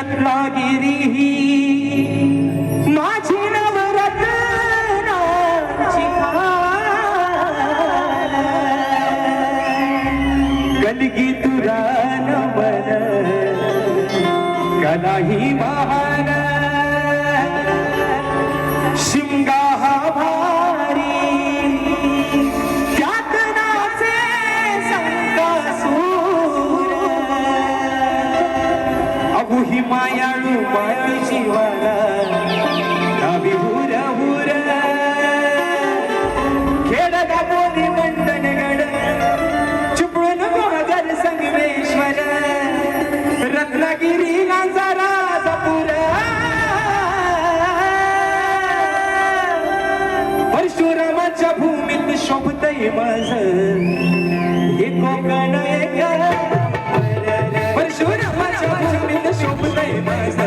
रत्नागिरी ही माझी नवरत्नाची खान गलगी तुरा नवर कलाही महान शिमगा हा भारी त्यात नाचे संकासूर अगो ही मायाळू माती जीवाला गावी हुर हुर खेड दाबोली मंडनगड चिपळूण गोगर संगमेश्वर रत्नागिरी नांजारा जपूर परशुरामाच्या भूमीत शोभतय माझ हे कोकण एक परशुरामाच्या भूमीत शोभतय माझ